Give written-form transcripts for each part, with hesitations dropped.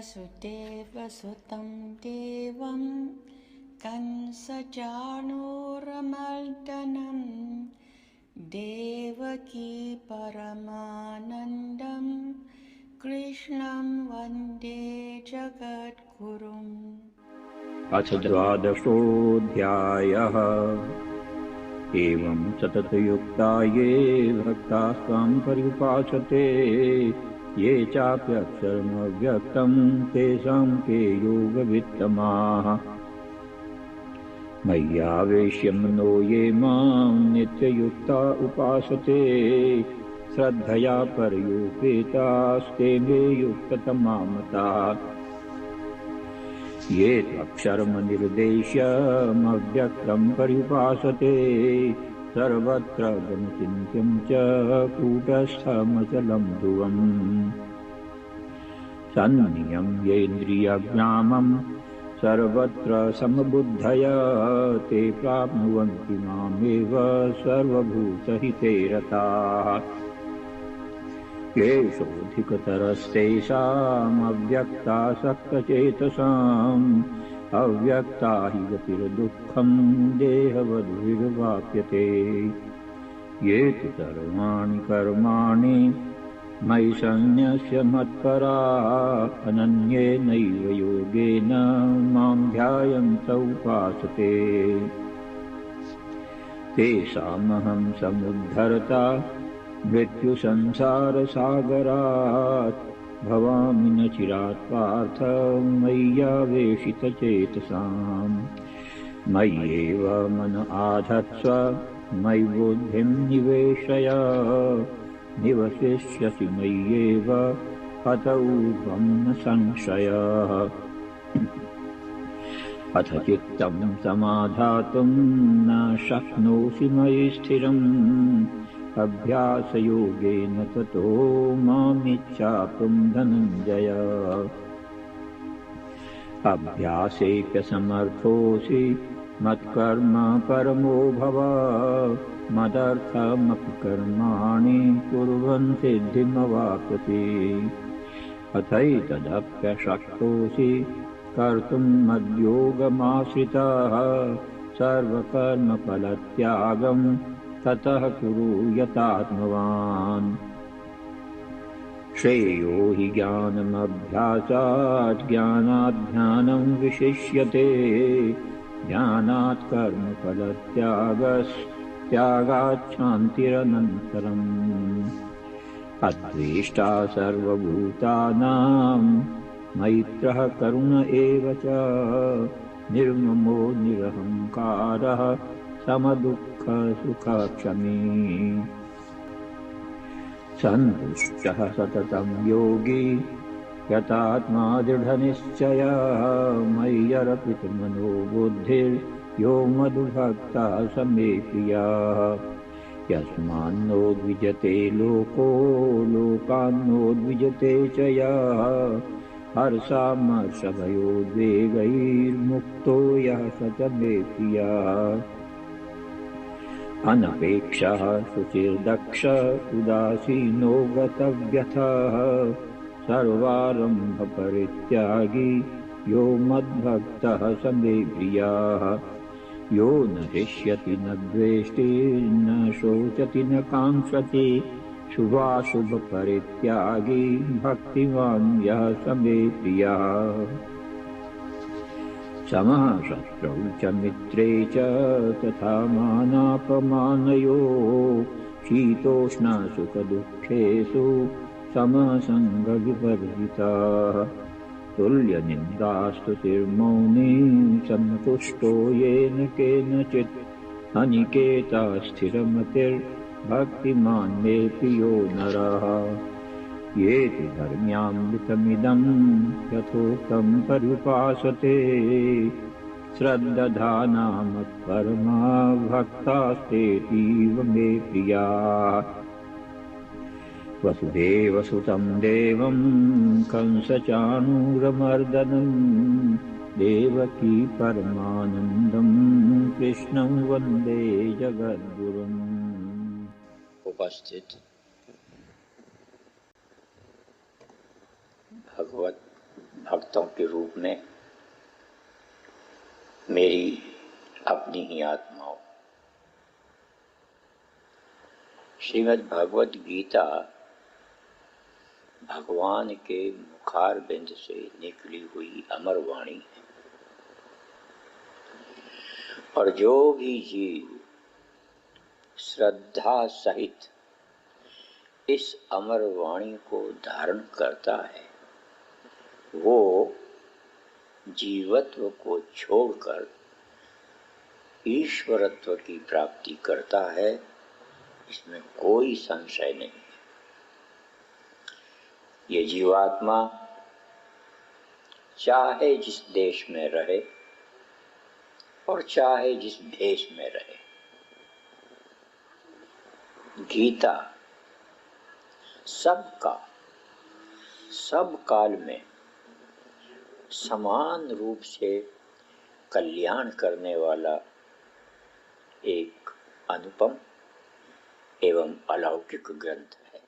वसुदेवसुतं देवं कंसचाणूरमर्दनं देवकी परमानन्दं कृष्णं वन्दे जगद्गुरुम्। अथ द्वादशोऽध्यायः। एवं सततयुक्ता ये भक्ताः स्वां पर्युपासते ये चाप्यक्षरमव्यक्तं तेषां के योगवित्तमाः। मय्यावेश्य मनो ये मां नित्ययुक्ता उपासते श्रद्धया पर्युपेतास्ते मे युक्ततमा मताः। ये त्वक्षरमनिर्देश्यमव्यक्तं पर्युपासते सर्वत्र गमचिन्त्यं च कूटस्थमचलं ध्रुवम्। सन्नियम्येन्द्रियग्रामं सर्वत्र समबुद्धया ते प्राप्नुवन्ति मामेव सर्वभूतहिते रताः। क्लेशोऽधिकतरस्तेषामव्यक्तासक्तचेतसाम् अव्यक्ता हि गतिर्दुःखं देहवद्भिर्वाप्यते। ये तु सर्वाणि कर्माणि मयि सन्न्यस्य मत्परा अनन्येनैव योगेन मां ध्यायन्त उपासते तेषामहं समुद्धरता मृत्युसंसारसागरात् भवामि न चिरात् पार्थ मय्यावेशितचेतसाम्। मय्येव मन आधत्स्व मयि बुद्धिं निवेशय निवसिष्यसि मय्येव अत ऊर्ध्वं न संशयः। अथ चित्तं समाधातुं न शक्नोषि मयि स्थिरम् अभ्यासयोगेन ततो मामिच्छाप्तुं धनञ्जय। अभ्यासेऽप्यसमर्थोऽसि मत्कर्म परमो भव मदर्थमपि कर्माणि कुर्वन् सिद्धिमवाप्स्यसि। अथैतदप्यशक्तोऽसि कर्तुं मद्योगमाश्रितः सर्वकर्मफलत्यागं ततः कुरु यतात्मवान्। श्रेयो हि ज्ञानमभ्यासात् ज्ञानात् ध्यानं विशिष्यते ज्ञानात् कर्मफलत्यागात् शान्तिरनन्तरम्। अद्वेष्टा सर्वभूतानां मैत्रः करुण एव च निर्ममो निरहङ्कारः समदुःखसुखक्षमी। सन्तुष्टः सततं योगी यतात्मा दृढनिश्चयः मय्यर्पितमनो बुद्धिर्यो मद्भक्तः स मे प्रियः। यस्मान्नो द्विजते लोको लोकान्नो च यः हर्षामर्षभयोद्वेगैर्मुक्तो यः स च मे प्रियः। अनपेक्षः शुचिर्दक्ष उदासीनो गतव्यथः सर्वारम्भपरित्यागी यो मद्भक्तः स मे प्रियः। यो न हृष्यति न द्वेष्टि न शोचति न काङ्क्षति शुभाशुभपरित्यागी भक्तिमान् यः स मे प्रियः। समः शत्रौ च मित्रे च तथा मानापमानयोः शीतोष्णसुखदुःखेषु समः सङ्गविवर्जितः। तुल्यनिन्दास्तुतिर्मौनी सन्तुष्टो येन केनचित् अनिकेता स्थिरमतिर्भक्तिमान् मे प्रियो नरः। ये तु धर्म्यामृतमिदं यथोक्तं पर्युपासते श्रद्दधाना मत्परमा भक्तास्तेतीव मे प्रियाः। वसुदेवसुतं देवं कंसचाणूरमर्दनं देवकी परमानन्दं कृष्णं वन्दे जगद्गुरुम्। उपस्थित भगवत भक्तों के रूप में मेरी अपनी ही आत्माओं। श्रीमद् भगवद गीता भगवान के मुखार बिंद से निकली हुई अमर वाणी है, और जो भी जीव श्रद्धा सहित इस अमर वाणी को धारण करता है, वो जीवत्व को छोड़कर ईश्वरत्व की प्राप्ति करता है, इसमें कोई संशय नहीं है। ये जीवात्मा चाहे जिस देश में रहे और चाहे जिस भेष में रहे, गीता सबका सब काल में समान रूप से कल्याण करने वाला एक अनुपम एवं अलौकिक ग्रंथ है।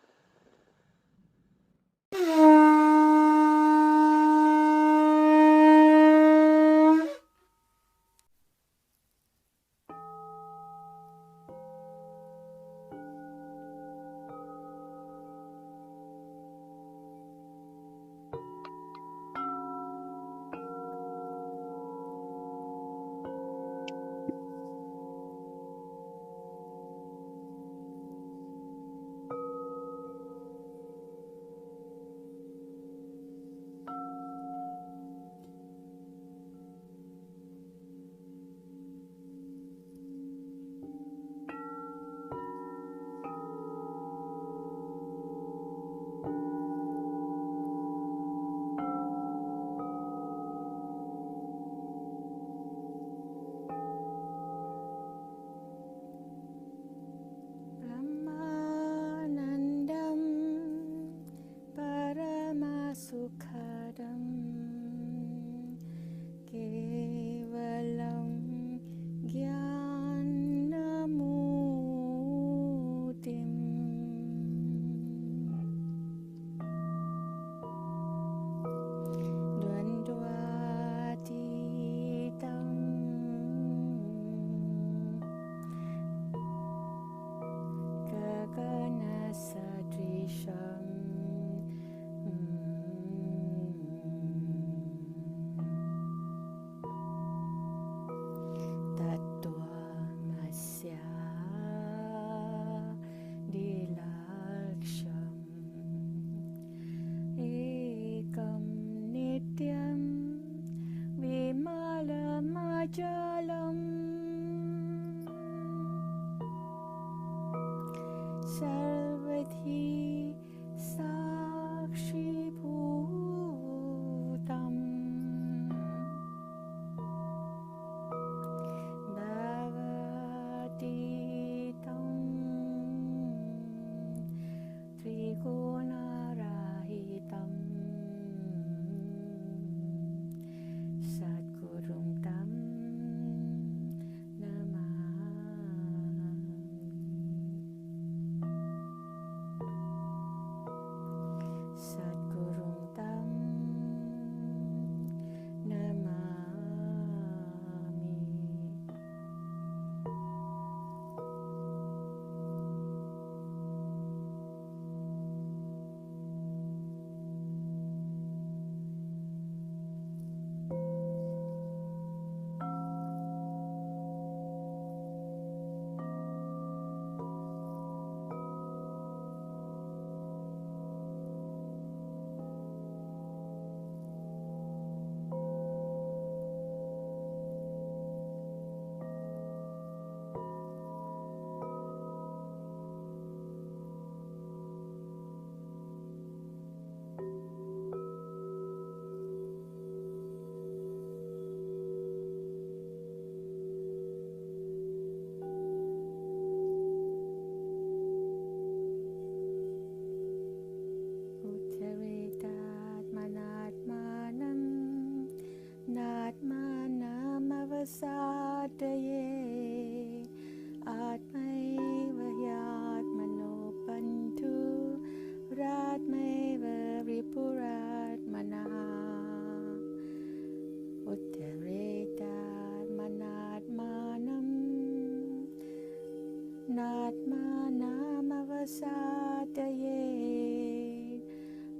atmanamavasataye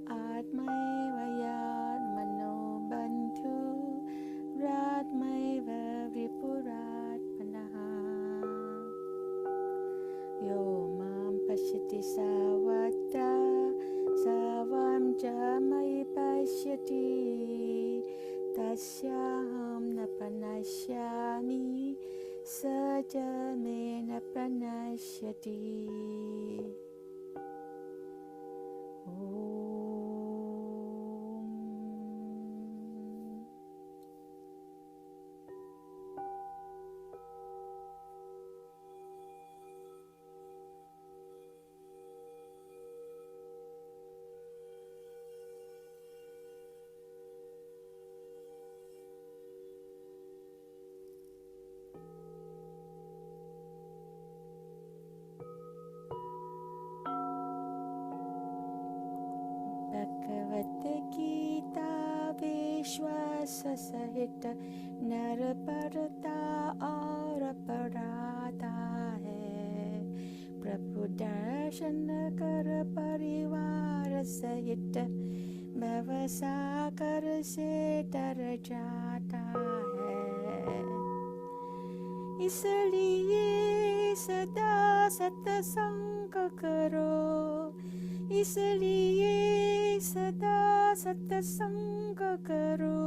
atmaiva yatmano bantu ratmaiva vipuratmanaha yo mam pashyati savatra savam cha mai pashyati tasyaham na panashyami saja me na pranashyati Om. Bhagavad Gita Vishwasa Sahita Naraparata और अपराधा है प्रभु दर्शन कर परिवार सहित भवसागर से तर जाता है इसलिए सदा सत्संग करो इसलिए सदा सत्संग करो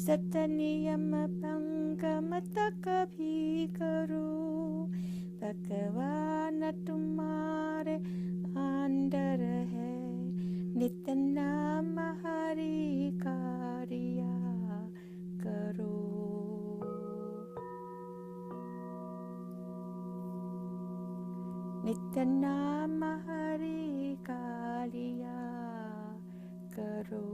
सत नियम भंग मत कभी करो भगवान तुम्हारे अंदर है नित्य नाम हरि का रिया करो नित्य नाम हरि का लिया करो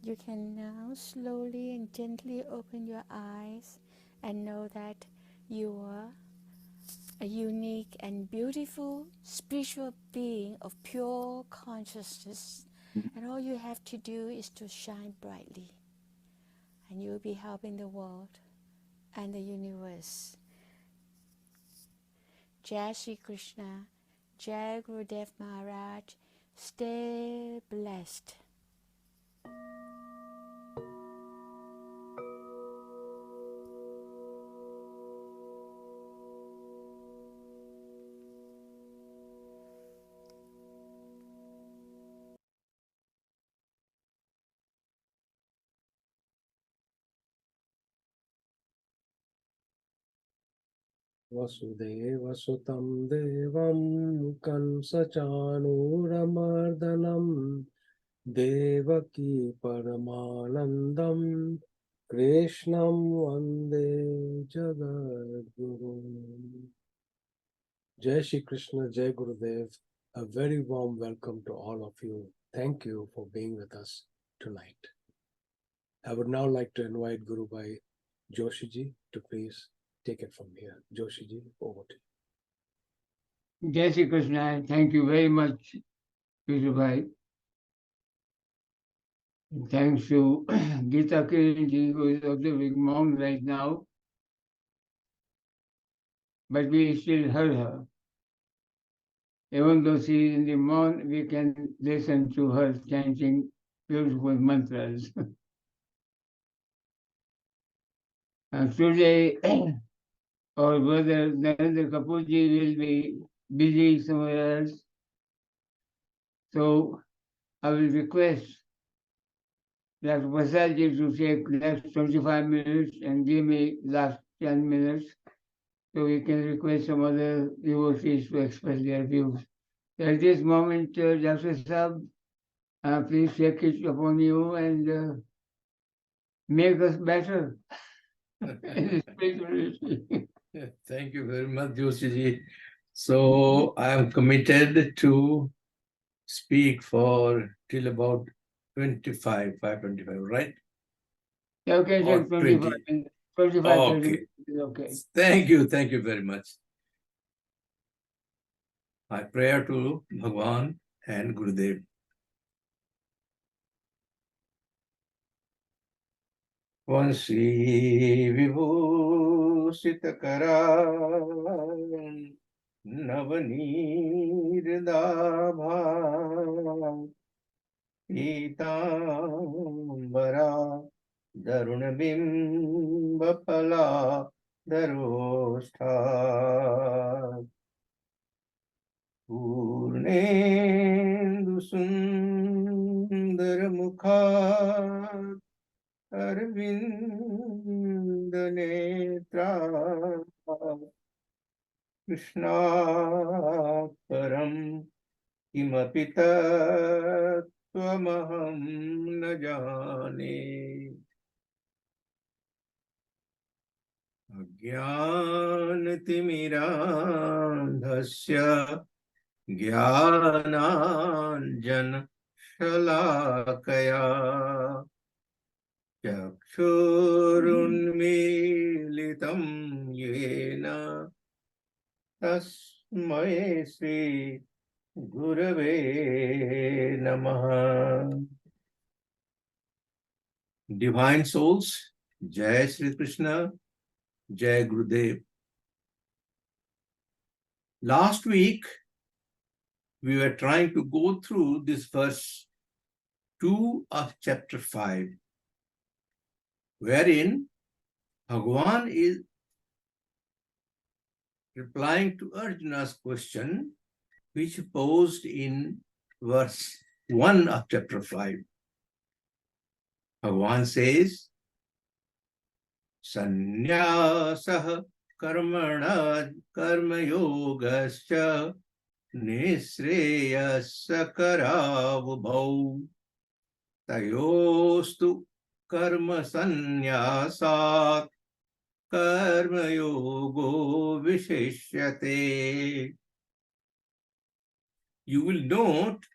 You can now slowly and gently open your eyes and know that you are a unique and beautiful spiritual being of pure consciousness. And all you have to do is to shine brightly. And you'll be helping the world and the universe. Jai Shri Krishna, Jai Gurudev Maharaj, stay blessed. वसुदेवसुतं देवं कंसचाणूरमर्दनं देवकी परमानन्दं कृष्णं वन्दे जगद्गुरुम्. Jai Shri Krishna, Jai Gurudev. A very warm welcome to all of you. Thank you for being with us tonight. I would now like to invite Guru Bhai Joshiji to please take it from here. Joshiji, over to you. Jai Shri Krishna, thank you very much, Mr. Bhai. Thanks to Geeta Kiran ji, who is observing monk right now, but we still heard her. Even though she is in the monk, we can listen to her chanting beautiful mantras. Today, our brother Narendra Kapoorji will be busy somewhere else. So I will request Dr. Prasadji to take next 25 minutes and give me last 10 minutes so we can request some other devotees to express their views. At this moment, Dr. Saab, please take it upon you and make us better in spirituality. Thank you very much, Joshiji. So I am committed to speak for till about 5:25, right? Okay, Or take 25 20. minutes. 25, 30 Okay. minutes is okay. Thank you very much. My prayer to Bhagwan and Gurudev. Vansi vibhusita karan navanirdabha Pitambara Darunabhimbapala Darostha Purnendu Sundaramukha Arvinda Netra Krishna Param किमपि तत्त्वमहं न जाने अज्ञानतिमिरान्धस्य ज्ञानाञ्जनशलाकया चक्षुरुन्मीलितं येन तस्मै Shri Gurave Namaha. Divine souls, Jai Sri Krishna, Jai Gurudev. Last week, we were trying to go through this verse 2 of chapter 5, wherein Bhagwan is replying to Arjuna's question, which posed in verse 1 of chapter 5. Bhagwan says, Sannyasah karmana karmayogascha nisreyasa karavubhau tayostu karma sannyasat karmayogo vishishyate. You will note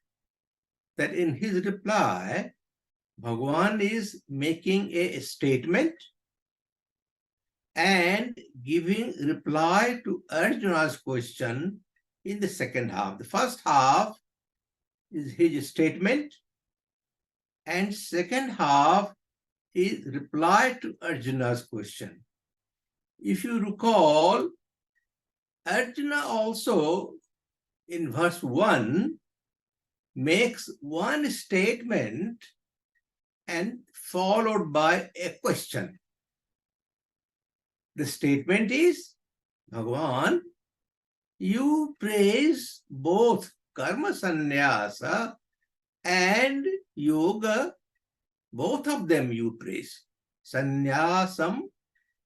that in his reply, Bhagwan is making a statement and giving reply to Arjuna's question in the second half. The first half is his statement, and second half is reply to Arjuna's question. If you recall, Arjuna also in verse 1 makes one statement and followed by a question. The statement is, Bhagwan, you praise both karma sannyasa and yoga, both of them you praise. Sannyasam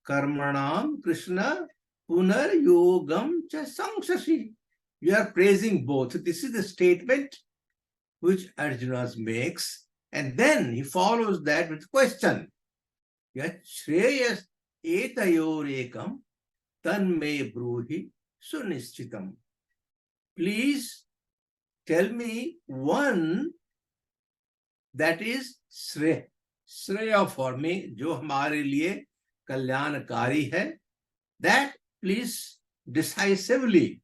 karmanam Krishna punar yogam cha samsasi. You are praising both. This is the statement which Arjuna makes, and then he follows that with question. Yat shreyas etayorekam tanme bruhi sunischitam. Please tell me one that is Shreya for me, जो हमारे लिए कल्याणकारी है. That please decisively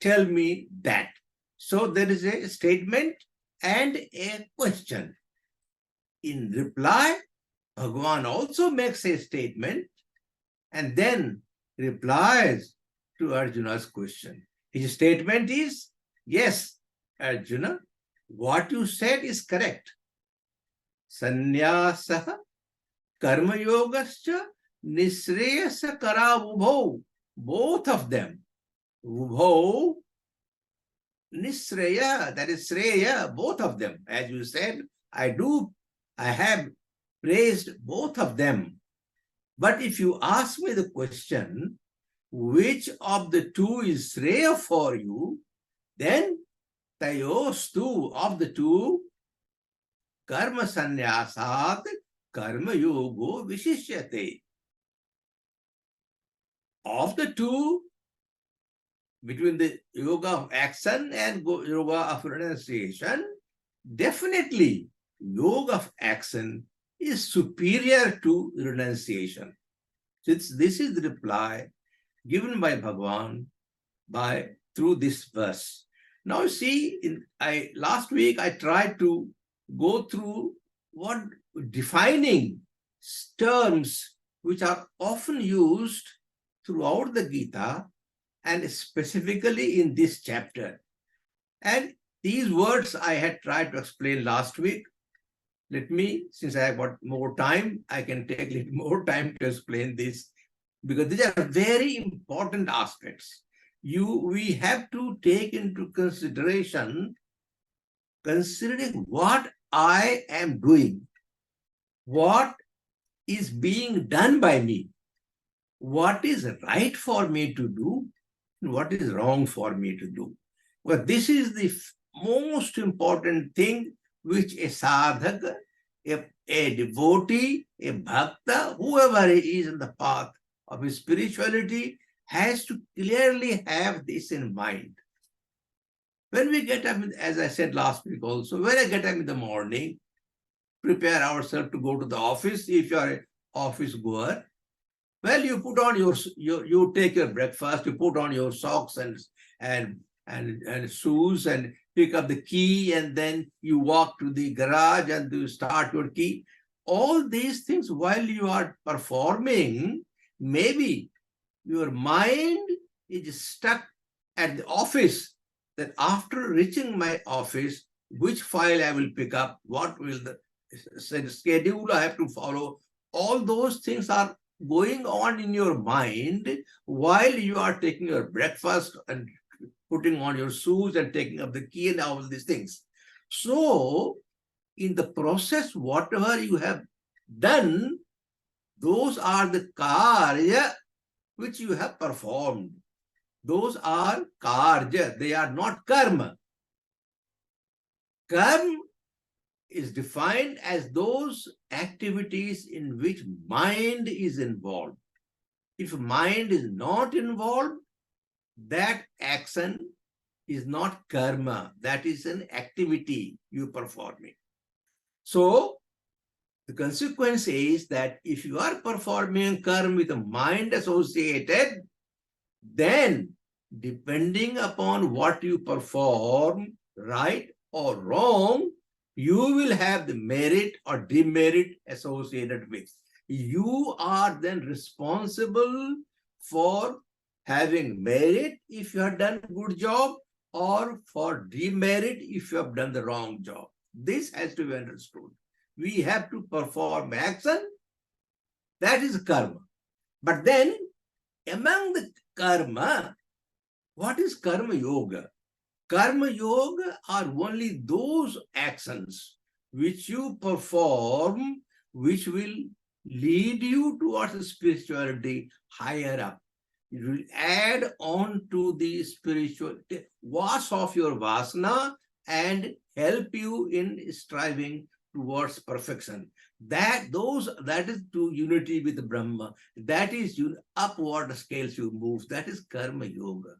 tell me that. So there is a statement and a question. In reply, Bhagwan also makes a statement and then replies to Arjuna's question. His statement is, yes, Arjuna, what you said is correct. Sannyasa karma yogascha nisreyasa karavubho. Both of them. Vubho, nisreya, that is sreya, both of them. As you said, I have praised both of them. But if you ask me the question, which of the two is Shreya for you, then Tayostu of the two, Karma Sannyasat karma yogo vishishyate. Of the two, between the yoga of action and yoga of renunciation, definitely yoga of action is superior to renunciation. Since this is the reply given by Bhagwan through this verse. Now see, last week I tried to go through what defining terms which are often used throughout the Gita and specifically in this chapter. And these words I had tried to explain last week. Let me, since I have got more time, I can take a little more time to explain this, because these are very important aspects. We have to take into consideration, considering what I am doing, what is being done by me, what is right for me to do, and what is wrong for me to do. Well, this is the most important thing which a sadhaka, a devotee, a bhakta, whoever is in the path of spirituality has to clearly have this in mind. When we get up, as I said last week also, when I get up in the morning, prepare ourselves to go to the office. If you are an office goer, well, you put on you take your breakfast, you put on your socks and shoes and pick up the key, and then you walk to the garage and you start your key. All these things while you are performing, maybe your mind is stuck at the office, that after reaching my office, which file I will pick up, what will the schedule I have to follow, all those things are going on in your mind while you are taking your breakfast and putting on your shoes and taking up the key and all these things. So, in the process, whatever you have done, those are the karya which you have performed. Those are karya, they are not karma. Karma is defined as those activities in which mind is involved. If mind is not involved, that action is not karma. That is an activity you performing. So, the consequence is that if you are performing karma with a mind associated, then depending upon what you perform, right or wrong, you will have the merit or demerit associated with. You are then responsible for having merit if you have done a good job, or for demerit if you have done the wrong job. This has to be understood. We have to perform action, that is karma. But then, among the karma, what is karma yoga? Karma yoga are only those actions which you perform which will lead you towards spirituality higher up. It will add on to the spiritual, wash off your vasana and help you in striving towards perfection. That is to unity with Brahma. That is upward scales you move. That is karma yoga.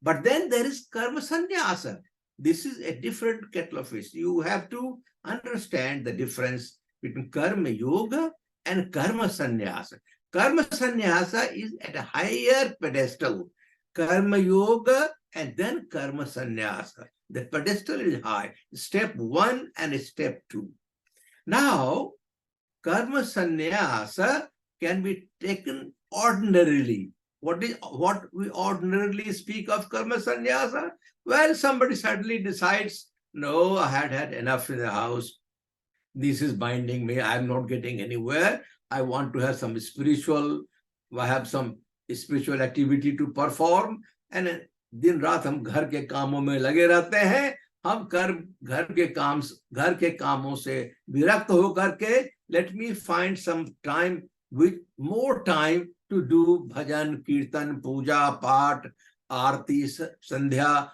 But then there is karma sannyasa. This is a different kettle of fish. You have to understand the difference between karma yoga and karma sannyasa. Karma sannyasa is at a higher pedestal. Karma yoga and then karma sannyasa. The pedestal is high. Step 1 and step 2. Now, karma sannyasa can be taken ordinarily. What we ordinarily speak of karma sannyasa? Well, somebody suddenly decides, no, I had enough in the house. This is binding me. I'm not getting anywhere. I want to have some spiritual activity to perform. And दिन रात हम घर के कामों में लगे रहते हैं. हम घर के कामों से विरक्त होकर के, let me find some time, with more time to do bhajan, kirtan, puja, path, aarti, sandhya,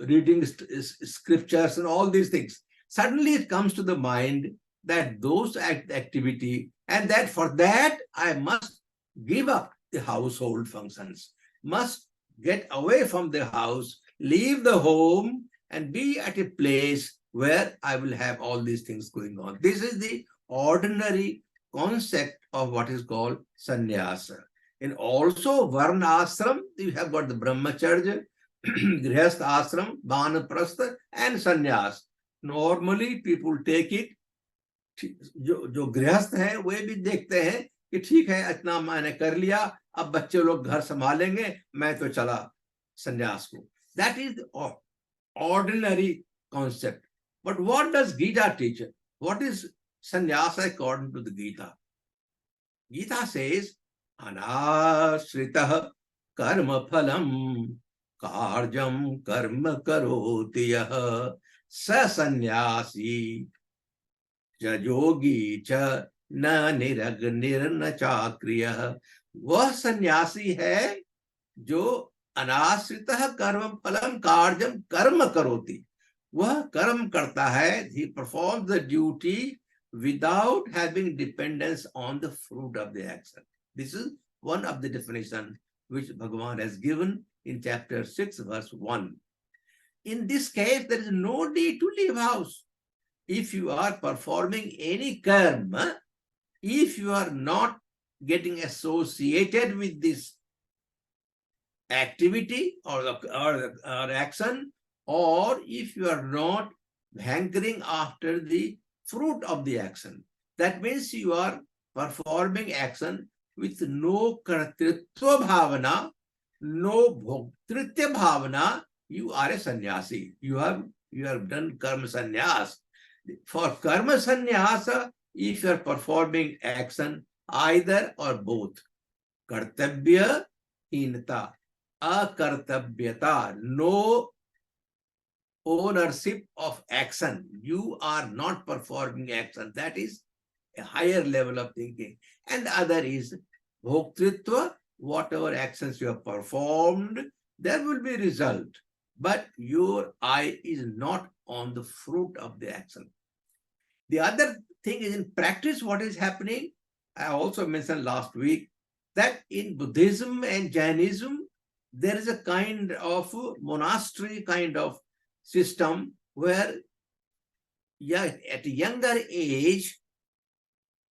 reading scriptures and all these things. Suddenly it comes to the mind, that those activity, and that for that I must give up the household functions, must get away from the house, leave the home, and be at a place where I will have all these things going on. This is the ordinary concept of what is called sannyasa. And also varna ashram, you have got the brahmacharya, grihastha ashram, vanaprastha, and sannyas. Normally people take it, जो गृहस्थ है वे भी देखते हैं कि ठीक है इतना मैंने कर लिया, अब बच्चे लोग घर संभालेंगे, मैं तो चला संन्यास को. That is the ordinary concept. But what does Gita teach? What is sannyasa according to the Gita? Gita says, anasritah karma phalam karjam karma karoti yah sa sannyasi योगी च न निरग निर्न चाक्रिय. वह सन्यासी है जो अनाश्रित कर्म फलम कार्यम कर्म करोति. वह कर्म करता है, he performs the duty without having dependence on the fruit of the action. This is one of the definitions which Bhagwan has given in chapter 6 verse 1. In this case, there is no need to leave house. If you are performing any karma, if you are not getting associated with this activity or action, or if you are not hankering after the fruit of the action, that means you are performing action with no kartritva bhavana, no bhoktritya bhavana, you are a sannyasi. You have done karma sannyas. For karma sannyasa, if you are performing action, either or both, kartabhya hinata, akartabhyata, no ownership of action. You are not performing action. That is a higher level of thinking. And the other is bhoktritva, whatever actions you have performed, there will be result. But your eye is not on the fruit of the action. The other thing is in practice, what is happening, I also mentioned last week, that in Buddhism and Jainism, there is a kind of monastery kind of system where at a younger age,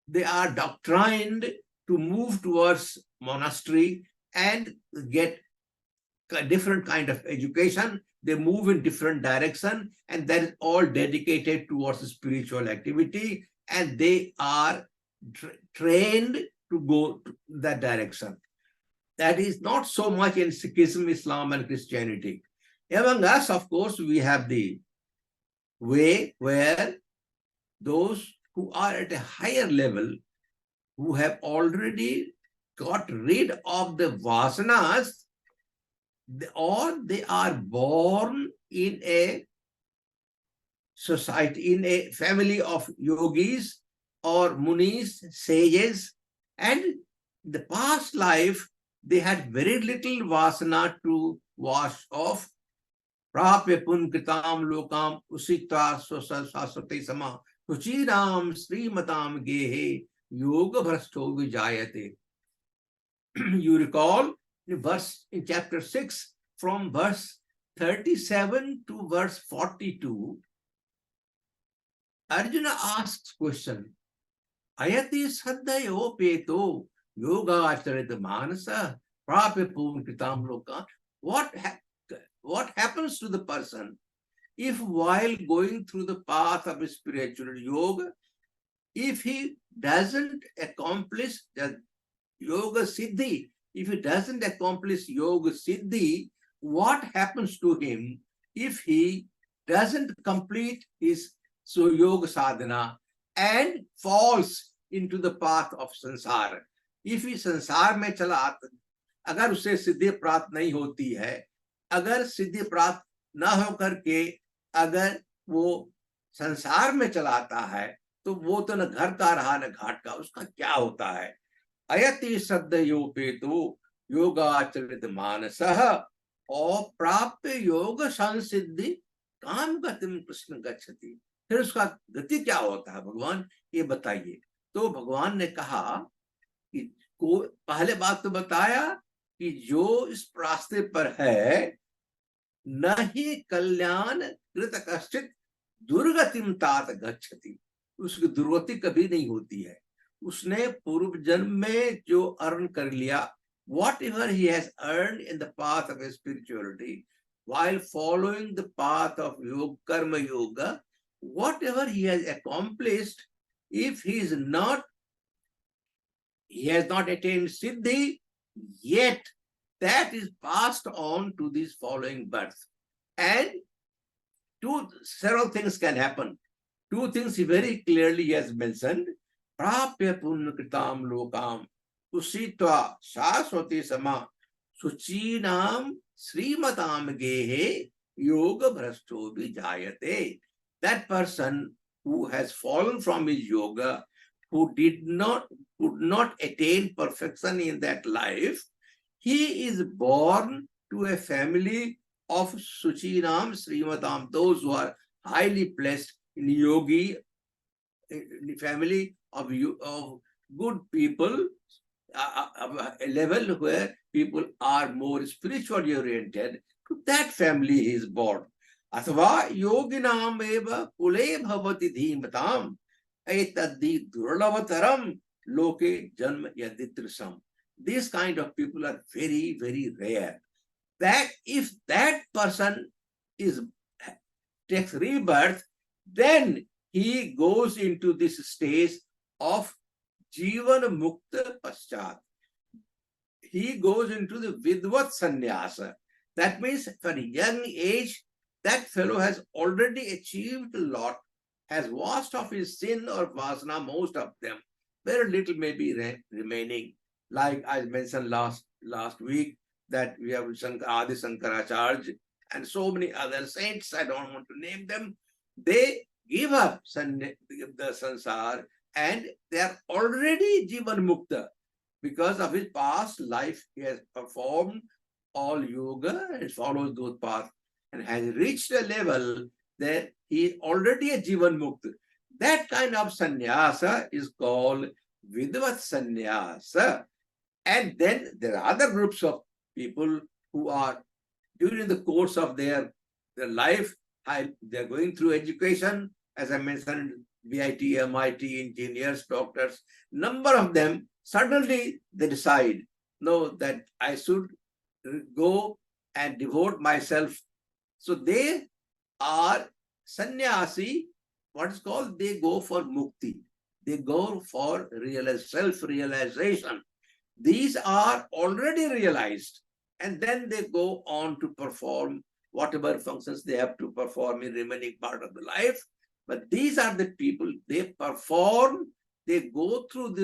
they are doctrined to move towards monastery and get a different kind of education. They move in different direction, and that is all dedicated towards spiritual activity, and they are trained to go to that direction. That is not so much in Sikhism, Islam, and Christianity. Among us, of course, we have the way where those who are at a higher level, who have already got rid of the vasanas, or they are born in a society, in a family of yogis or munis, sages, and in the past life, they had very little vasana to wash off. Prapya punkritam lokam usita swasasasate sama suchiram srimatam gehe yoga bhrashto vijayate. You recall in chapter 6, from verse 37 to verse 42, Arjuna asks question, Ayati saddhayo peto yoga acharita manasa prapya punkritam loka. What happens to the person if while going through the path of spiritual yoga, if he doesn't accomplish the yoga siddhi, if he doesn't accomplish yoga siddhi, what happens to him if he doesn't complete his yoga sadhana and falls into the path of sansara? If he sansar mein chala aata, agar usse siddhi प्राप्त नहीं होती है, अगर सिद्धि प्राप्त ना हो करके अगर वो संसार में चलाता है, तो वो तो न घर का रहा न घाट का, उसका क्या होता है? अयति सद्योपेतो योगाचरित मानसः अप्राप्य योग संसिद्धि काम गतिम कृष्ण गच्छति. फिर उसका गति क्या होता है भगवान ये बताइए। तो भगवान ने कहा कि को पहले बात तो बताया कि जो इस रास्ते पर है न ही कल्याण कृत कश्चित दुर्गतिम तात गच्छति, उसकी दुर्गति कभी नहीं होती है। उसने पूर्व जन्म में जो अर्न कर लिया, whatever he has earned in the path of spirituality while following the path of yoga, karma yoga, whatever he has accomplished, if he has not attained siddhi yet, that is passed on to these following births. And several things can happen. Two things he very clearly has mentioned. Prapya punyakritam lokam usitva shaswati sama suchinam srimatam gehe yoga bhrashto vijayate. That person who has fallen from his yoga, who could not attain perfection in that life, he is born to a family of Suchinam Srimatam, those who are highly blessed in yogi, in the family of good people, a level where people are more spiritually oriented. To that family he is born. Athva yoginam eva kule bhavati dhimatam etaddi durlavataram loke janma yaditrisam. These kind of people are very, very rare. That if that person takes rebirth, then he goes into this stage of Jivan Mukta Paschat. He goes into the Vidvat Sannyasa. That means for a young age, that fellow has already achieved a lot, has washed off his sin or vasana, most of them. Very little may be remaining. Like I mentioned last week, that we have Adi Shankaracharya and so many other saints, I don't want to name them. They give up the sansar and they are already Jivan Mukta. Because of his past life, he has performed all yoga and follows those paths and has reached a level that he is already a Jivan Mukta. That kind of sannyasa is called Vidvat Sannyasa. And then there are other groups of people who are, during the course of their life, they're going through education, as I mentioned, BIT, MIT, engineers, doctors, number of them, suddenly they decide, no, that I should go and devote myself. So they are sannyasi, what is called, they go for mukti. They go for self-realization. These are already realized, and then they go on to perform whatever functions they have to perform in remaining part of the life. But these are the people, they perform, they go through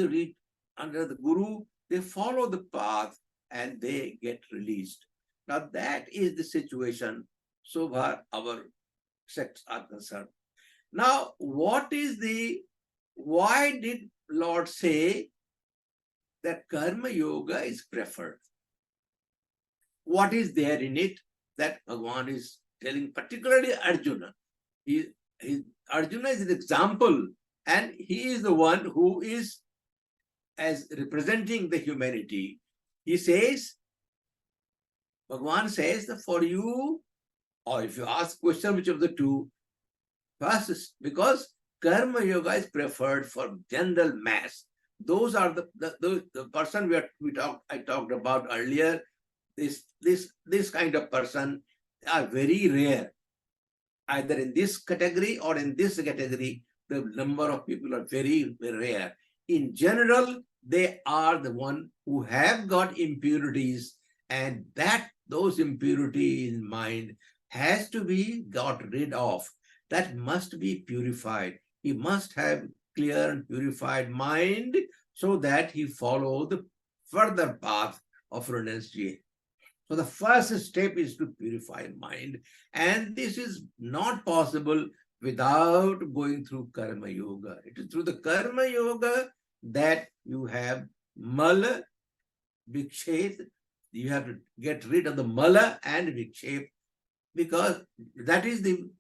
under the Guru, they follow the path, and they get released. Now that is the situation so far our sects are concerned. Now, why did Lord say that karma yoga is preferred? What is there in it that Bhagwan is telling, particularly Arjuna? Arjuna is an example, and he is the one who is as representing the humanity. He says, Bhagwan says that for you, or if you ask question which of the two, first is because karma yoga is preferred for general mass. Those are the person I talked about earlier. This kind of person are very rare. Either in this category or in this category, the number of people are very, very rare. In general, they are the one who have got impurities, and those impurities in mind has to be got rid of. That must be purified. He must have clear and purified mind so that he follow the further path of renunciation. So the first step is to purify mind, and this is not possible without going through karma yoga. It is through the karma yoga that you have mala, vikshep. You have to get rid of the mala and vikshep, because that is the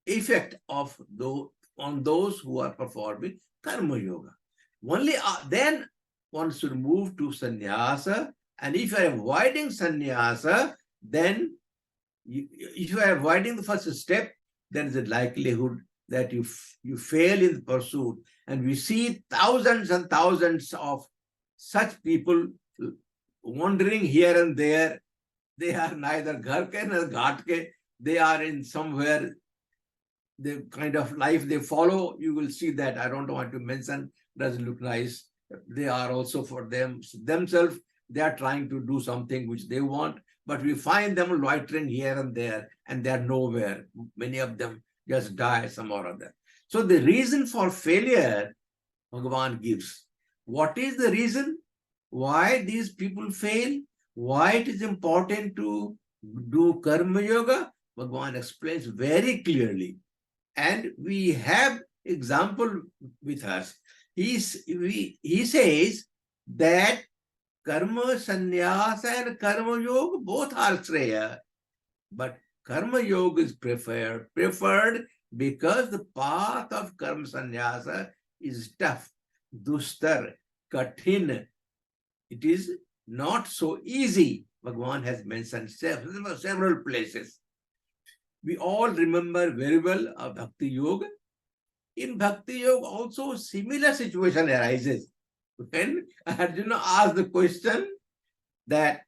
effect of on those who are performing karma yoga. Only then one should move to sannyasa. And if you are avoiding sannyasa, then if you are avoiding the first step, there is a likelihood that you fail in the pursuit. And we see thousands and thousands of such people wandering here and there. They are neither ghar ke nor ghat ke. They are in somewhere, the kind of life they follow. You will see that. I don't want to mention, doesn't look nice. They are also for themselves. They are trying to do something which they want, but we find them loitering here and there, and they are nowhere. Many of them just die some or other. So the reason for failure, Bhagavan gives. What is the reason why these people fail? Why it is important to do karma yoga? Bhagavan explains very clearly. And we have example with us. He says that karma sannyasa and karma yoga both are shreya, but karma yoga is preferred because the path of karma sannyasa is tough, dustar, kathin. It is not so easy. Bhagavan has mentioned several places. We all remember very well of Bhakti Yoga. In Bhakti Yoga also similar situation arises. When Arjuna asked the question that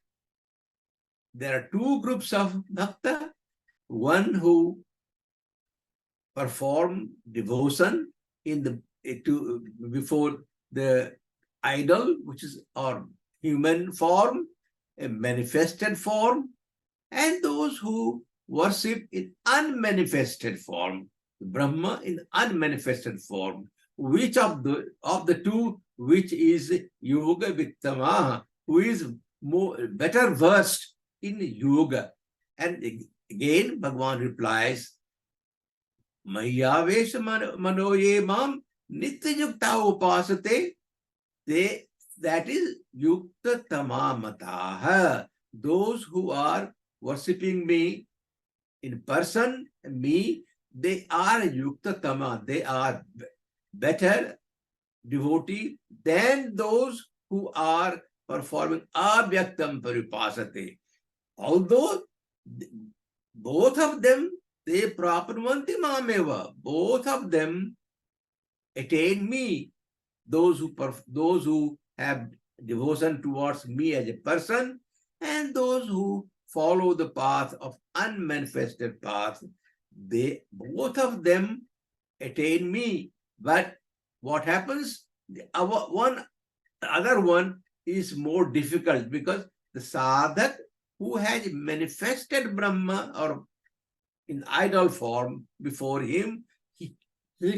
there are two groups of bhakta, one who perform devotion before the idol, which is or human form, a manifested form, and those who worship in unmanifested form, Brahma in unmanifested form. Which of the two, which is yoga vittama, who is better versed in yoga? And again, Bhagavan replies, Mayyavesh manoye mam nitya yukta upasate. That is yukta tamamataha. Those who are worshipping me in person, me, they are yukta tama. They are better devotee than those who are performing abhyaktam paripasate. Although both of them, they prapanuvanti mameva. Both of them attain me. Those who have devotion towards me as a person, and those who follow the path of unmanifested path, both of them attain me. But what happens? The other one is more difficult, because the sadhak who has manifested Brahma or in idol form before him, he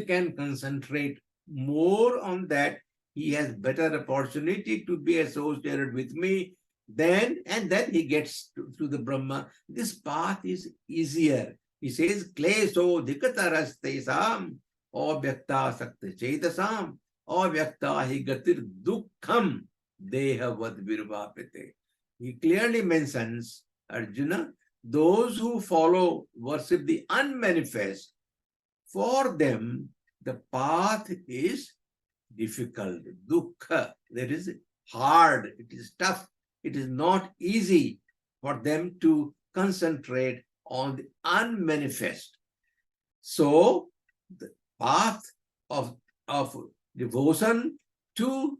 can concentrate more on that. He has better opportunity to be associated with me, and then he gets to the Brahma. This path is easier. He says, Kleso dikataraste sam, avyakta sakta chetasam, avyakta hi gatir dukkham deha vad virvapite. He clearly mentions, Arjuna, those who worship the unmanifest, for them the path is difficult. Dukkha, that is hard, it is tough, it is not easy for them to concentrate on the unmanifest. So the path of devotion to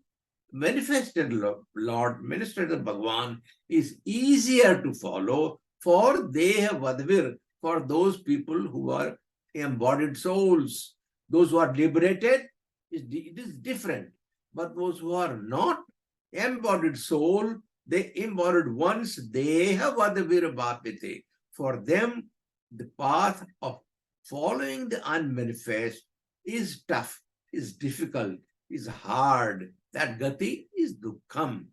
manifested Lord, manifested Bhagavan is easier to follow for Deha Vadvir, for those people who are embodied souls. Those who are liberated, it is different. But those who are not embodied soul, they embodied ones, Deha Vadvir Bhapite. For them, the path of following the unmanifest is tough, is difficult, is hard. That gati is dukkham.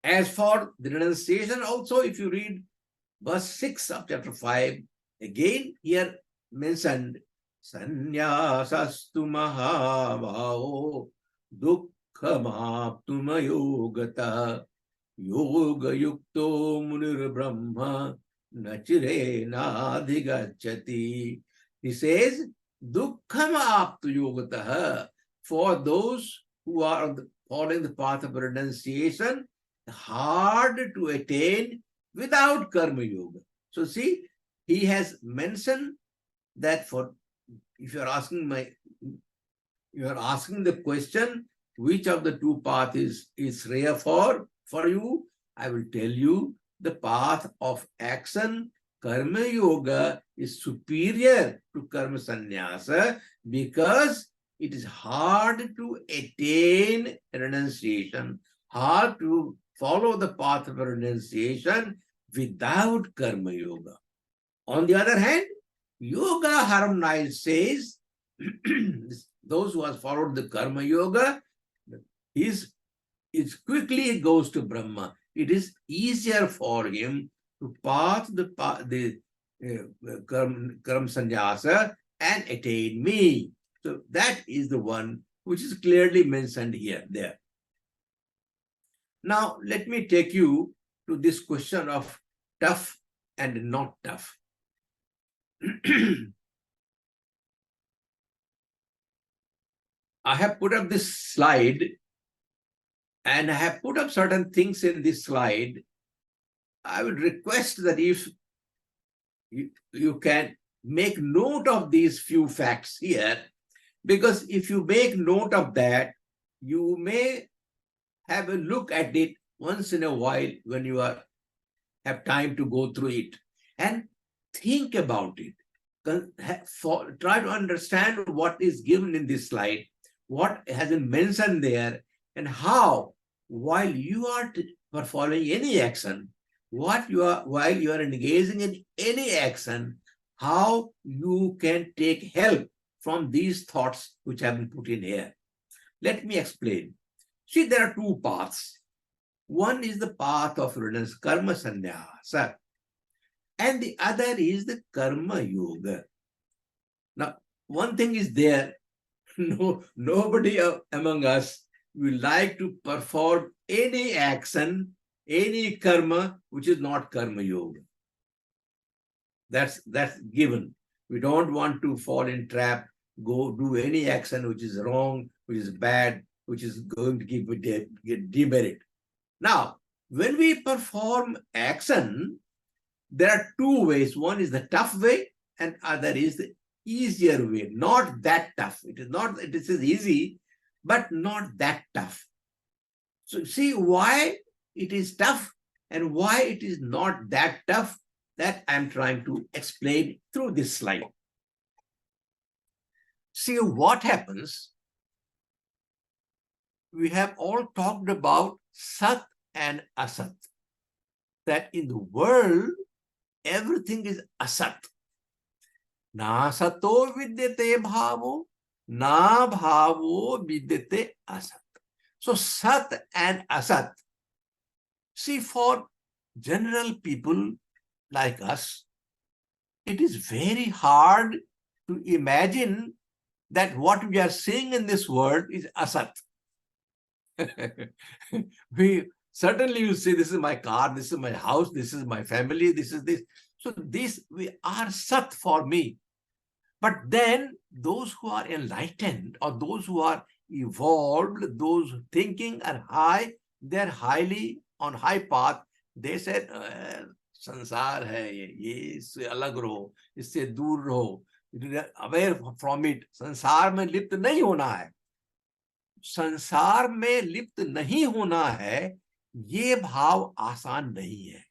As for the renunciation also, if you read verse 6 of chapter 5, again here mentioned, Sanyasastu mahavao dukkhamaptumayogata yoga yukto munir brahma nachire nadhigachati. He says Dukkham aptu yogataha. For those who are following the path of renunciation, hard to attain without karma yoga. So see, he has mentioned that for, if you are asking the question, which of the two paths is rare for you, I will tell you the path of action, karma yoga, is superior to karma sannyasa because it is hard to attain renunciation, hard to follow the path of renunciation without karma yoga. On the other hand, yoga harmonized says those who have followed the karma yoga, it quickly goes to Brahma. It is easier for him to pass the karma sannyasa and attain me. So that is the one which is clearly mentioned here, there. Now, let me take you to this question of tough and not tough. I have put up this slide and I have put up certain things in this slide. I would request that if you can make note of these few facts here, because if you make note of that, you may have a look at it once in a while when you have time to go through it and think about it. Try to understand what is given in this slide, what has been mentioned there, and how, while you are performing any action, while you are engaging in any action, how you can take help from these thoughts which have been put in here. Let me explain. See, there are two paths. One is the path of karma sannyasa, and the other is the karma yoga. Now, one thing is there, nobody among us will like to perform any action, any karma which is not karma yoga. That's given. We don't want to fall in trap, go do any action which is wrong, which is bad, which is going to give demerit. Now, when we perform action, there are two ways. One is the tough way and other is the easier way. Not that tough. It is easy, but not that tough. So see why it is tough and why it is not that tough, that I'm trying to explain through this slide. See what happens. We have all talked about Sat and Asat. That in the world, everything is Asat. Na sato vidyate bhavo, na bhavo vidyate asat. So Sat and Asat. See, for general people like us, it is very hard to imagine that what we are seeing in this world is Asat. We certainly will say, this is my car, this is my house, this is my family, this is this. So we are Sat for me. But then those who are enlightened or those who are evolved, those thinking are high, they're highly on high path. They said, sansar hai, ye isse alag raho, isse dur raho, aware from it. Sansar mein lipt nahi hona hai. संसार में लिप्त नहीं होना है, ये भाव आसान नहीं है.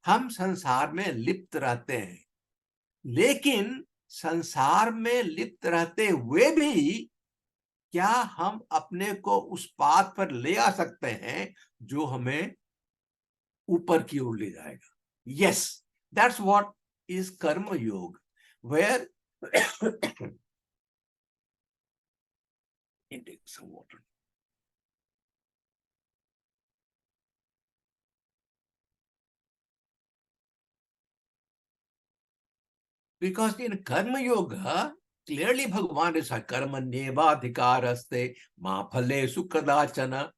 हम संसार में लिप्त रहते हैं, लेकिन संसार में लिप्त रहते हुए भी क्या हम अपने को उस पाथ पर ले आ सकते हैं जो हमें ऊपर की ओर ले जाएगा? Yes, that's what is karma yoga, where take some water. Because in karma yoga, clearly Bhagwan is karma neva adhikaraste ma phale sukadachana.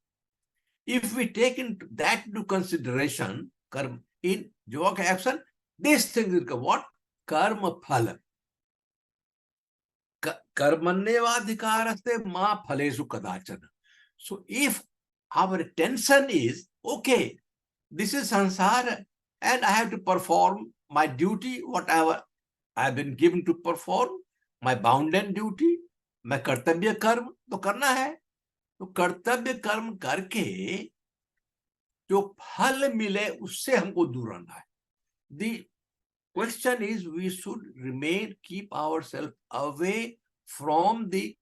If we take that into consideration, karma, in yoga action, this thing is what? Karma phala. Karmanyevadhikaraste ma phalesu kadachana. So if our attention is, okay, this is sansara and I have to perform my duty, whatever I have been given to perform, my bounden duty, my kartabya karma, तो करना है. तो कर्तव्य कर्म करके जो फल मिले उससे हमको दूर रहना है. The question is, we should remain, keep ourselves away from the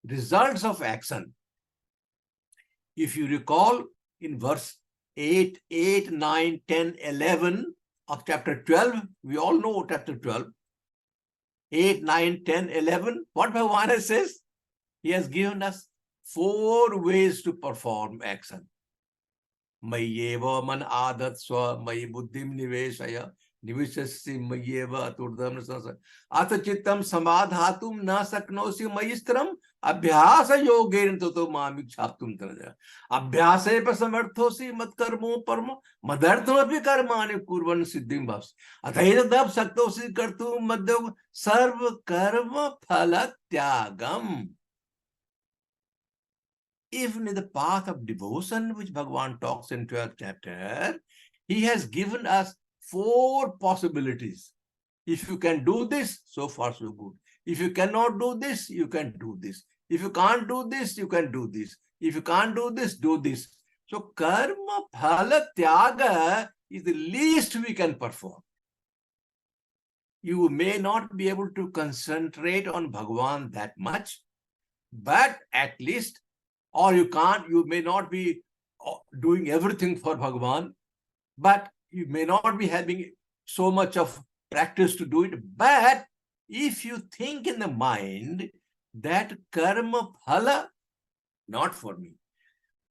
results of action. If you recall in verse 8, 9, 10, 11 of chapter 12, we all know chapter 12, 8, 9, 10, 11, what Bhagwan says? He has given us 4 ways to perform action. Mayyeva man adat swa, mayi buddhim niveshaya, niveshasya mayyeva aturdam nasa, atha chittam samadhatum na saknosi mayistram, abhyasa yogein toto mamik chaptum tanaja. Abhyasa pa samarthosi mat karmo parmo, madarthamapi karmani kurvan siddhim bhavs. Athaita dab saktosi kartu madhyam sarva karma phala tyagam. Even in the path of devotion, which Bhagwan talks in 12th chapter, he has given us 4 possibilities. If you can do this, so far so good. If you cannot do this, you can do this. If you can't do this, you can do this. If you can't do this, do this. So karma phala tyaga is the least we can perform. You may not be able to concentrate on Bhagwan that much, but at least, or you may not be doing everything for Bhagwan, but you may not be having so much of practice to do it. But if you think in the mind that karma phala, not for me,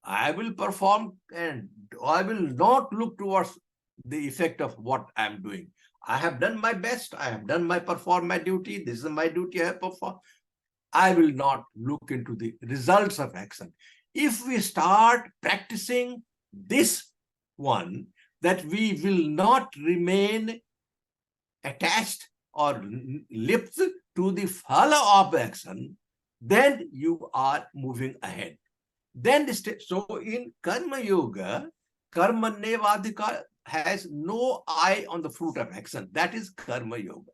I will perform and I will not look towards the effect of what I am doing. I have done my best. I have done perform my duty. This is my duty I have performed. I will not look into the results of action. If we start practicing this one, that we will not remain attached or lips to the phala of action, then you are moving ahead. Then, so in Karma Yoga, Karmanyevadhikara has no eye on the fruit of action. That is Karma Yoga.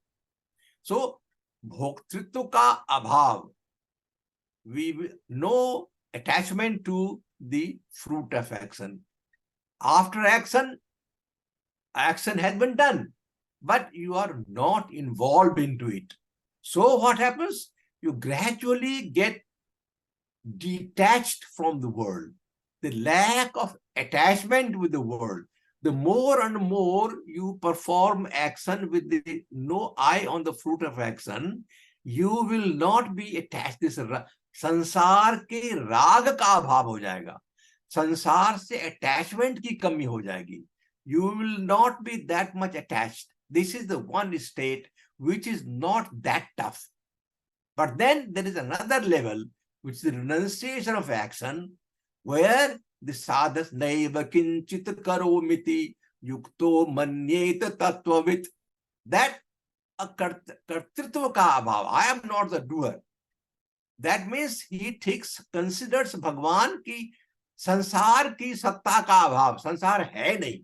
So, Bhoktritva ka abhav, we no attachment to the fruit of action. After action has been done, but you are not involved into it. So what happens? You gradually get detached from the world. The lack of attachment with the world. The more and more you perform action with the no eye on the fruit of action, you will not be attached. This संसार के राग का अभाव हो जाएगा, संसार से attachment की कमी हो जाएगी. You will not be that much attached. This is the one state which is not that tough. But then there is another level, which is the renunciation of action, where the sadhas naiva kinchit karomiti yukto manyeta tattvavit, that a kartritva ka abhav, I am not the doer. That means he considers Bhagwan ki sansar ki satta ka abhav, sansar hai nahi.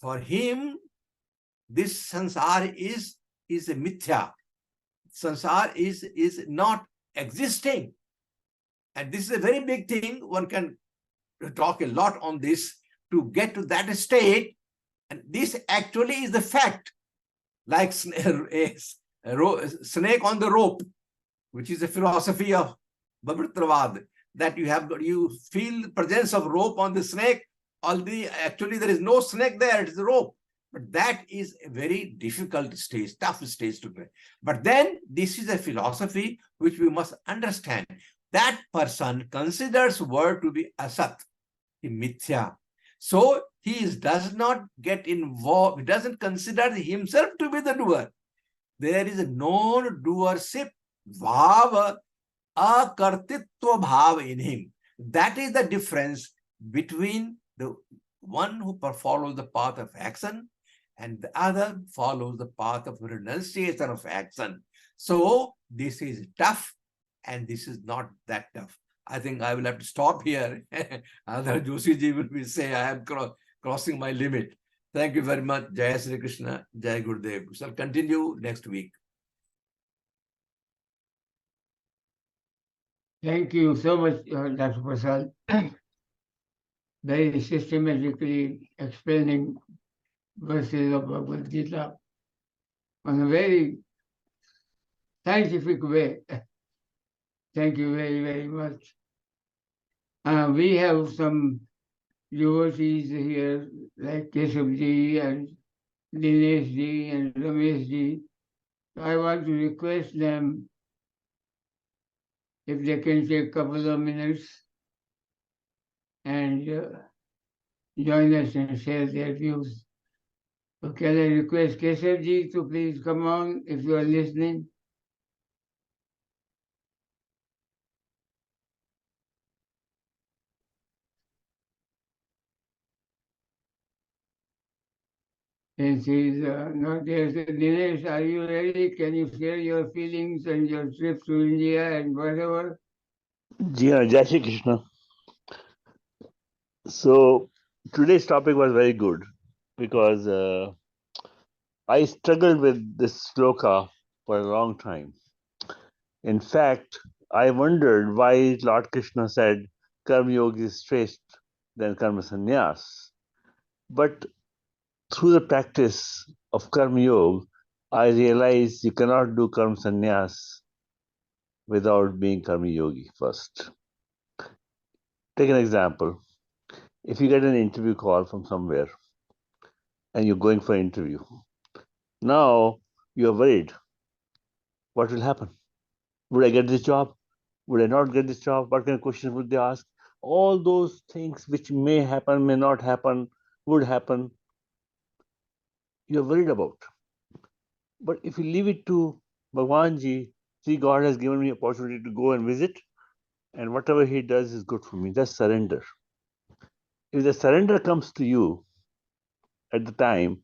For him, this sansar is a mithya. Sansar is not existing. And this is a very big thing. One can talk a lot on this to get to that state. And this actually is the fact. Like a snake on the rope, which is a philosophy of Bhagavad, that you feel the presence of rope on the snake, although actually there is no snake there, it is a rope. But that is a very difficult stage, tough stage to play. But then this is a philosophy which we must understand. That person considers word to be asat, mithya. So he does not get involved, he doesn't consider himself to be the doer. There is a non-doership bhava, akartitva bhava in him. That is the difference between the one who follows the path of action and the other follows the path of renunciation of action. So this is tough and this is not that tough. I think I will have to stop here. Other Joshi ji will say I am crossing my limit. Thank you very much. Jai Sri Krishna. Jai Gurudev. We shall continue next week. Thank you so much, Dr. Prasad. Very systematically explaining verses of Bhagavad Gita in a very scientific way. Thank you very, very much. We have some devotees here like Keshavji and Dineshji and Rameshji. I want to request them if they can take a couple of minutes and join us and share their views. So can I request Keshavji to please come on if you are listening? Since he's not there, so Dinesh, are you ready? Can you share your feelings and your trip to India and whatever? Jai Shri Krishna. So today's topic was very good because I struggled with this sloka for a long time. In fact, I wondered why Lord Krishna said Karma Yoga is straight than Karma Sannyas. But through the practice of Karma Yoga, I realized you cannot do Karma Sannyas without being Karma Yogi first. Take an example. If you get an interview call from somewhere and you're going for an interview, now you're worried. What will happen? Would I get this job? Would I not get this job? What kind of questions would they ask? All those things which may happen, may not happen, would happen, you're worried about. But if you leave it to Bhagwan Ji, see, God has given me opportunity to go and visit, and whatever He does is good for me. That's surrender. If the surrender comes to you at the time,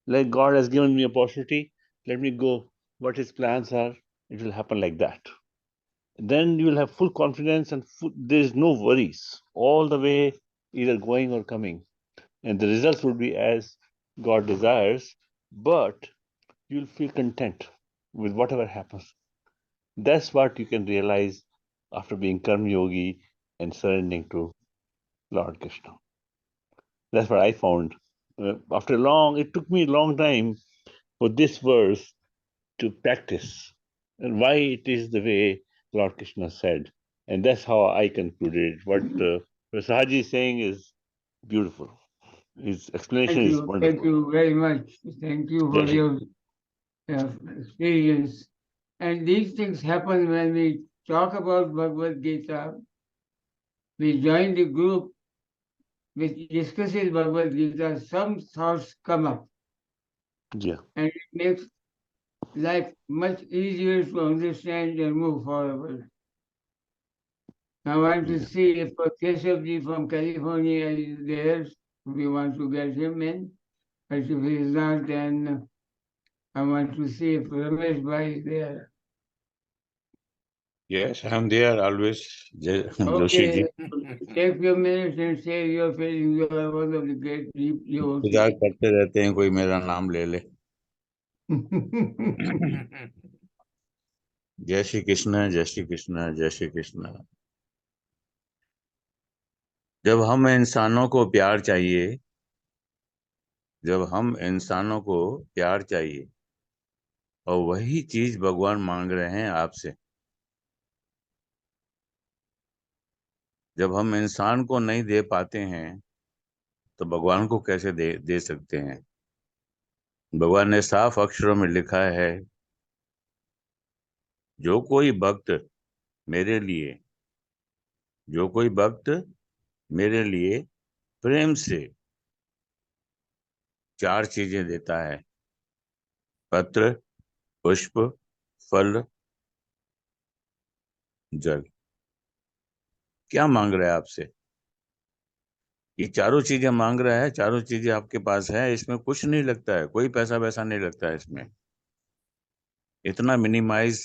like God has given me opportunity, let me go. What His plans are, it will happen like that. Then you will have full confidence and there is no worries all the way, either going or coming. And the results would be as God desires, but you'll feel content with whatever happens. That's what you can realize after being Karma Yogi and surrendering to Lord Krishna. That's what I found. It took me a long time for this verse to practice and why it is the way Lord Krishna said. And that's how I concluded. What Prasadji is saying is beautiful. His explanation is wonderful. Thank you very much. Thank you for your experience. And these things happen when we talk about Bhagavad Gita. We join the group which discusses Bhagavad Gita. Some thoughts come up. Yeah. And it makes life much easier to understand and move forward. I want to see if Keshavji from California is there. We want to get him in. But if he is not, then I want to see if Ramesh Bhai is there. Yes, I am there always, Joshi ji. Take a few minutes and share your feelings. You are one of the great devotees. इंतजार करते रहते हैं कोई मेरा नाम ले ले। जय श्री कृष्ण, जय श्री कृष्ण, जय श्री कृष्ण। जब हम इंसानों को प्यार चाहिए, और वही चीज भगवान मांग रहे हैं आपसे। जब हम इंसान को नहीं दे पाते हैं तो भगवान को कैसे दे सकते हैं? भगवान ने साफ अक्षरों में लिखा है, जो कोई भक्त मेरे लिए प्रेम से 4 चीजें देता है, पत्र, पुष्प, फल, जल। क्या मांग रहा है आपसे? ये चारों चीजें मांग रहा है, चारों चीजें आपके पास है, इसमें कुछ नहीं लगता है, कोई पैसा वैसा नहीं लगता है इसमें। इतना मिनिमाइज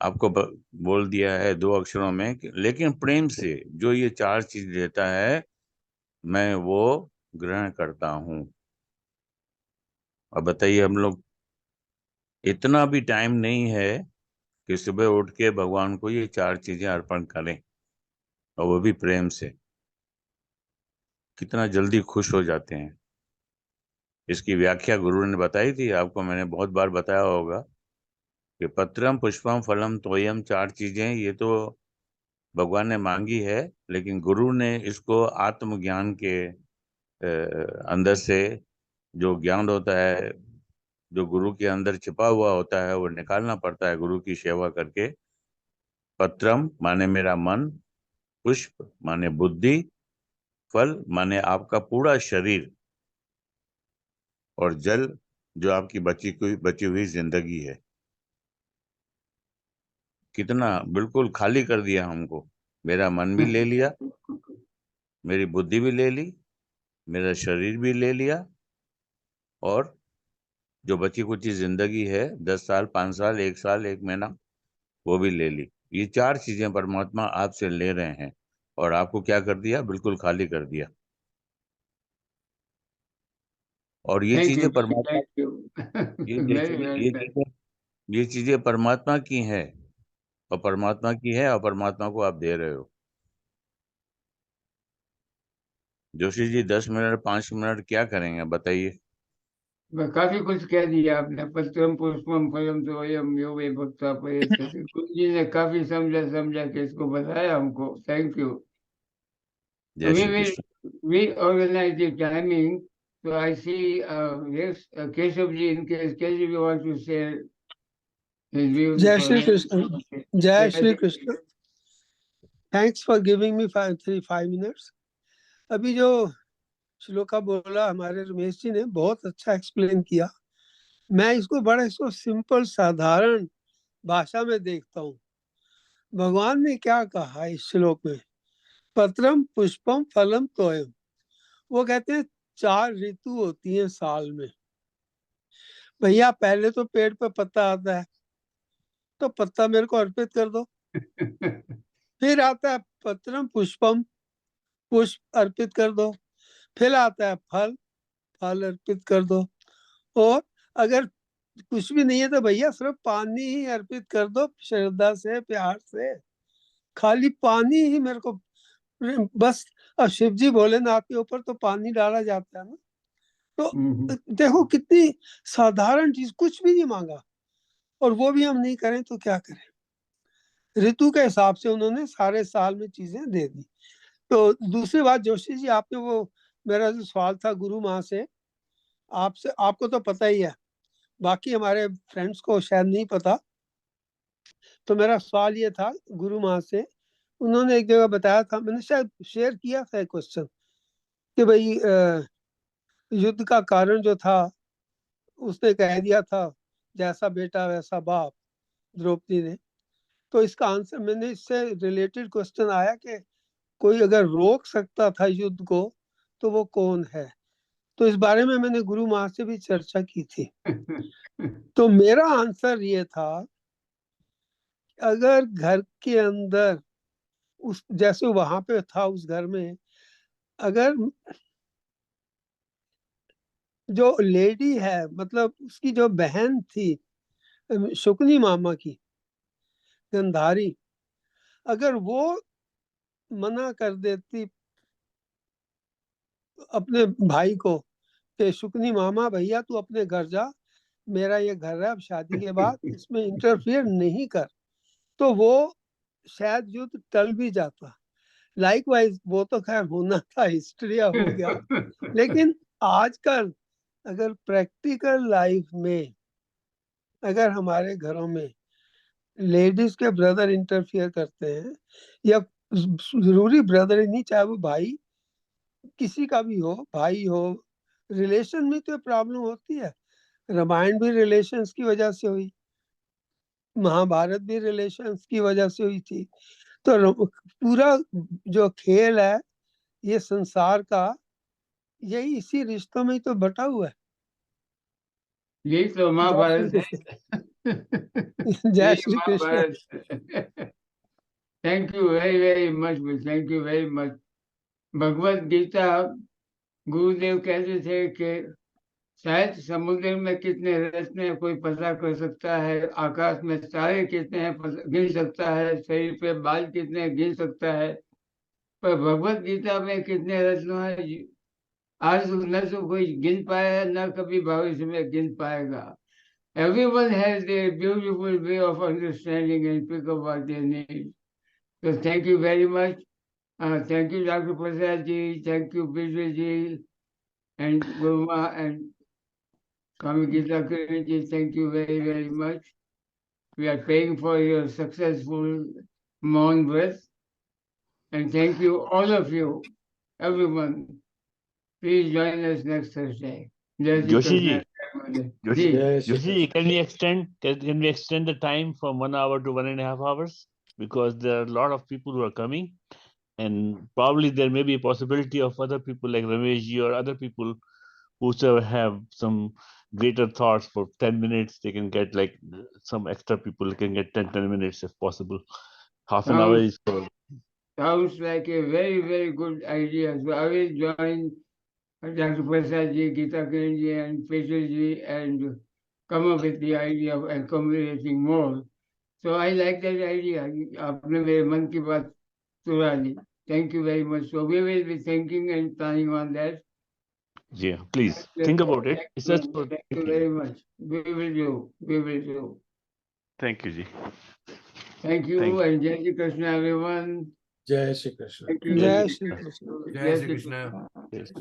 आपको बोल दिया है 2 अक्षरों में, लेकिन प्रेम से जो ये 4 चीज देता है मैं वो ग्रहण करता हूं। अब बताइए, हम लोग इतना भी टाइम नहीं है कि सुबह उठ के भगवान को ये 4 चीजें अर्पण करें, और वो भी प्रेम से। कितना जल्दी खुश हो जाते हैं। इसकी व्याख्या गुरु ने बताई थी, आपको मैंने बहुत बार बताया होगा कि पत्रम पुष्पम फलम तोयम 4 चीजें ये तो भगवान ने मांगी है, लेकिन गुरु ने इसको आत्मज्ञान के अंदर से जो ज्ञान होता है, जो गुरु के अंदर छिपा हुआ होता है, वो निकालना पड़ता है गुरु की सेवा करके। पत्रम माने मेरा मन, पुष्प माने बुद्धि, फल माने आपका पूरा शरीर, और जल जो आपकी बची हुई जिंदगी है। कितना बिल्कुल खाली कर दिया हमको। मेरा मन भी ले लिया, मेरी बुद्धि भी ले ली, मेरा शरीर भी ले लिया, और जो बची कुची जिंदगी है 10 साल, 5 साल, 1 साल, 1 महीना, वो भी ले ली। ये 4 चीजें परमात्मा आपसे ले रहे हैं, और आपको क्या कर दिया? बिल्कुल खाली कर दिया। और ये Thank चीजें you. परमात्मा, Thank you. ये Very चीजें well ये said. चीजें ये चीजें परमात्मा की है, और परमात्मा की है, और परमात्मा को आप दे रहे हो। जोशी जी 10 मिनट 5 मिनट क्या करेंगे बताइए? काफी कुछ कह दिया आपने। पत्रम पुष्पम फलम तोयम यो वे भक्ता पयेत। गुरु जी ने काफी समझा समझा के इसको बताया हमको। Thank you. जय We Shri will Krishna. reorganize the timing. So I see yes, Keshav ji, in case Keshav you want to share his views. Jai Shri Krishna. Jai Shri Jai Krishna. Thanks for giving me 5 minutes. अभी जो श्लोका बोला हमारे रमेश जी ने बहुत अच्छा explain किया। मैं इसको सिंपल साधारण भाषा में देखता हूँ। भगवान ने क्या कहा इस श्लोक में? पत्रम पुष्पम फलम तोयम। वो कहते हैं 4 ऋतु होती हैं साल में। भैया पहले तो पेड़ पे पत्ता आता है, तो पत्ता मेरे को अर्पित कर दो। फिर आता है पत्रम पुष्पम, पुष्प अर्पित कर दो। फिर आता है फल, फल अर्पित कर दो। और अगर कुछ भी नहीं है तो भैया सिर्फ पानी ही अर्पित कर दो, श्रद्धा से, प्यार से। खाली पानी ही मेरे को बस। अब शिव जी भोलेनाथ के ऊपर तो पानी डाला जाता है ना। तो देखो कितनी साधारण चीज, कुछ भी नहीं मांगा, और वो भी हम नहीं करें तो क्या करें। ऋतु के हिसाब से उन्होंने सारे साल में चीजें दे दी। तो दूसरी बात जोशी जी, आपने वो मेरा जो सवाल था गुरु माँ से, आपसे, आपको तो पता ही है, बाकी हमारे फ्रेंड्स को शायद नहीं पता। तो मेरा सवाल ये था गुरु माँ से, उन्होंने एक जगह बताया था, मैंने शायद शेयर किया था क्वेश्चन, कि भाई युद्ध का कारण जो था, उसने कह दिया था जैसा बेटा वैसा बाप, द्रौपदी ने। तो इसका आंसर, मैंने इससे रिलेटेड क्वेश्चन आया कि कोई अगर रोक सकता था युद्ध को तो वो कौन है। तो इस बारे में मैंने गुरु माँ से भी चर्चा की थी। तो मेरा आंसर ये था, अगर घर के अंदर उस जैसे वहां पे था उस घर में, अगर जो लेडी है, मतलब उसकी जो बहन थी शुकनी मामा की, गंधारी, अगर वो मना कर देती अपने भाई को कि शुकनी मामा भैया तू अपने घर जा, मेरा ये घर है, अब शादी के बाद इसमें इंटरफियर नहीं कर, तो वो शायद युद्ध टल भी जाता। लाइकवाइज वो तो खैर होना था, हिस्ट्री हो गया। लेकिन आजकल अगर प्रैक्टिकल लाइफ में अगर हमारे घरों में लेडीज के ब्रदर इंटरफियर करते हैं, या जरूरी ब्रदर ही नहीं, चाहे वो भाई किसी का भी हो, भाई हो, रिलेशन में तो प्रॉब्लम होती है। रामायण भी रिलेशंस की वजह से हुई, महाभारत भी रिलेशंस की वजह से हुई थी। तो पूरा जो खेल है ये संसार का, यही इसी रिश्तों में ही तो बटा हुआ है। यही तो महाभारत है। जय यही Shri Krishna. Mahabharat. Thank you very much, thank you very much. Bhagavad Gita Gurudev कहते थे कि शायद समुद्र में कितने रत्न हैं कोई पता कर सकता है, आकाश में तारे कितने हैं गिन सकता है, शरीर पे बाल कितने हैं गिन सकता है, पर भगवत गीता में कितने रत्न हैं आज न तो कोई गिन पाया है, न कभी भविष्य में गिन पाएगा। Everyone has their beautiful way of understanding and pick up what they need. So thank you very much. Thank you, Dr. Prasad ji. Thank you, Bijay ji, and Guruma and Swami Geeta Kiran ji. Thank you very much. We are praying for your successful Maun breath. And thank you, all of you, everyone. Please join us next Thursday. Jai Shri Joshi Krishna. ji, Ji. Jai Shri Joshi ji, Krishna. can we extend the time from 1 hour to 1.5 hours? Because there are a lot of people who are coming, and probably there may be a possibility of other people like Ramesh ji or other people who have some greater thoughts for 10 minutes. They can get like some extra people can get 10 minutes if possible. Half an hour is for. Sounds like a very good idea. So I will join Dr. Prasad ji, Geeta Kiran ji, and Peter ji, and come up with the idea of accommodating more. So I like that idea. आपने मेरे मन की बात चुरा ली. Thank you very much. So we will be thinking and planning on that. Yeah, please think about it. It's just for Thank you thinking. very much. We will do. We will do. Thank you, ji. Thank you, and Jai Shri Krishna, everyone. Jai Shri Krishna. Thank you. जय Shri Krishna. Jai Shri Krishna. Yes.